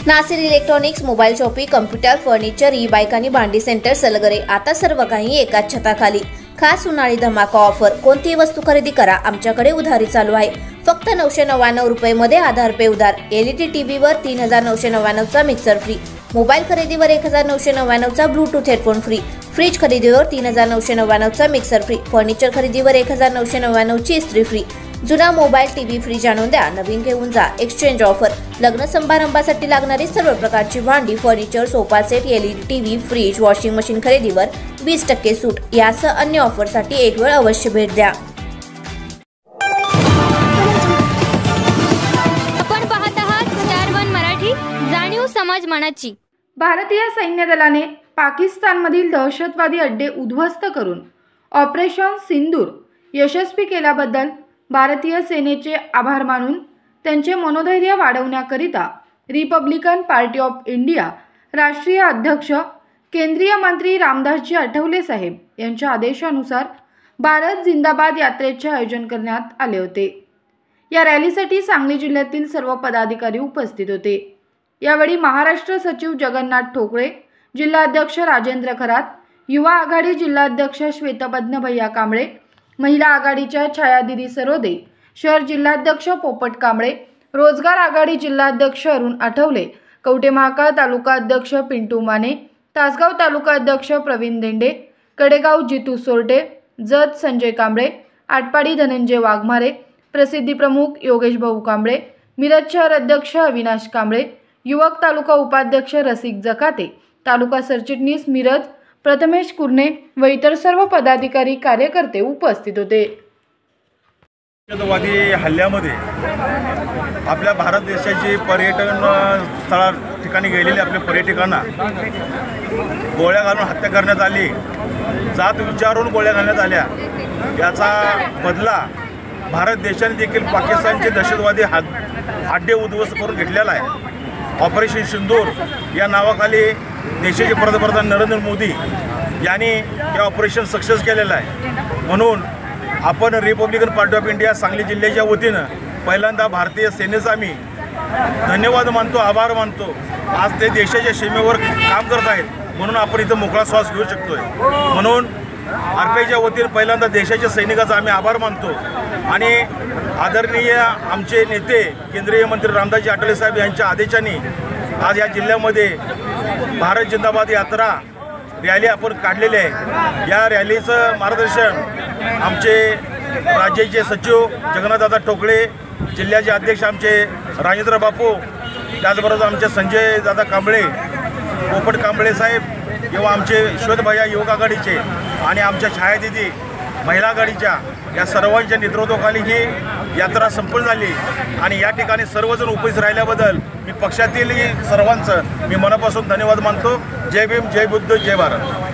Nasir electronics, mobile shoppe, computer, furniture, e bike आणि भांडी centre Salgare, आता सर्व काही एकाच छताखाली। खास उन्हाळी धमाका ऑफर। कोणतीही वस्तू खरेदी करा, आमच्याकडे उधारी चालू आहे। फक्त 999 रुपये मध्ये आधार पे उधार। एलईडी टीव्हीवर 3999 चा मिक्सर फ्री। मोबाईल खरेदीवर 1999 चा ब्लूटूथ हेडफोन फ्री। फ्रीज खरेदीवर 3999 चा मिक्सर फ्री। फर्निचर खरेदीवर 1999 ची इस्त्री फ्री। जुना मोबाईल, टीव्ही, फ्रीज आणून द्या, नवीन घेऊन जा। Exchange offer. लग्न समारंभासाठी लागणारी सर्व प्रकारची भांडी, furniture, sofa set, LED TV, fridge, washing machine खरेदीवर 20% सूट। यासह अन्य ऑफरसाठी एक वेळ अवश्य भेट द्या। आपण पाहत आहात स्टार वन मराठी, जाणीव समाज मनाची। भारतीय सैन्य दलाने पाकिस्तानमधील दहशतवादी अड्डे उद्ध्वस्त करून ऑपरेशन सिंदूर यशस्वी केल्याबद्दल भारतीय सेनेचे आभार मानून त्यांचे मनोधैर्य वाढवण्याकरिता रिपब्लिकन पार्टी ऑफ इंडिया राष्ट्रीय अध्यक्ष केंद्रीय मंत्री रामदासजी आठवले साहेब यांच्या आदेशानुसार भारत जिंदाबाद यात्रेचे आयोजन करण्यात आले होते। या रॅलीसाठी सांगली जिल्ह्यातील सर्व पदाधिकारी उपस्थित होते। यावेळी महाराष्ट्र सचिव जगन्नाथ ठोकळे, जिल्हाध्यक्ष राजेंद्र खरात, युवा आघाडी जिल्हाध्यक्ष श्वेतपद्म भैया कांबळे, महिला आघाडीच्या छायादिदी सरोदे, शहर जिल्हाध्यक्ष पोपट कांबळे, रोजगार आघाडी जिल्हाध्यक्ष अरुण आठवले, कवठे महांकाळ तालुका अध्यक्ष पिंटू माने, तासगाव तालुका अध्यक्ष प्रवीण देंडे, कडेगाव जितू सोरटे, जत संजय कांबळे, आटपाडी धनंजय वाघमारे, प्रसिद्धी प्रमुख योगेश भाऊ कांबळे, मिरज शहर अध्यक्ष अविनाश कांबळे, युवक तालुका उपाध्यक्ष रसिक जकाते, तालुका सरचिटणीस मिरज प्रथमेश कुर्णे व इतर सर्व पदाधिकारी कार्यकर्ते उपस्थित होते। दहशतवादी हल्ल्यामध्ये आपल्या भारत देशाची पर्यटन स्थळा ठिकाणी गेलेले आपल्या पर्यटकांना गोळ्या घालून हत्या करण्यात आली, जात विचारून गोळ्या घालण्यात आल्या। याचा बदला भारत देशाने देखील पाकिस्तानचे दहशतवादी अड्डे उद्ध्वस्त करून घेतलेला आहे। ऑपरेशन सिंदूर या नावाखाली देशाचे पंतप्रधान नरेंद्र मोदी यांनी हे ऑपरेशन सक्सेस केलेलं आहे। म्हणून आपण Republican party of India Sangli जिल्ह्याच्या वतीनं पहिल्यांदा भारतीय सेनेचा आम्ही धन्यवाद मानतो, आभार मानतो। आज ते देशाच्या सीमेवर काम करत आहेत, म्हणून आपण इथं मोकळा श्वास घेऊ शकतोय। म्हणून आरपीआयच्या वतीनं पहिल्यांदा देशाच्या सैनिकाचा आम्ही आभार मानतो आणि आदरणीय आमचे नेते केंद्रीय मंत्री रामदासजी आठवले साहेब यांच्या आदेशाने आज या जिल्ह्यामध्ये भारत जिंदाबाद यात्रा रॅली आपण काढलेली आहे। या रॅलीचं मार्गदर्शन आमचे राज्याचे सचिव जगन्नाथदादा ठोकळे, जिल्ह्याचे अध्यक्ष आमचे राजेंद्र बापू, त्याचबरोबर आमचे संजय दादा कांबळे, पोपट कांबळे साहेब किंवा आमचे श्वेतभैया युवक आघाडीचे आणि आमच्या छायादिदी महिला आघाडीच्या या सर्वांच्या नेतृत्वाखाली ही यात्रा संपन्न झाली आणि या ठिकाणी सर्वजण उपस्थित राहिल्याबद्दल मी पक्षातील सर्वांचं मी मनापासून धन्यवाद मानतो। जय भीम, जय बुद्ध, जय भारत।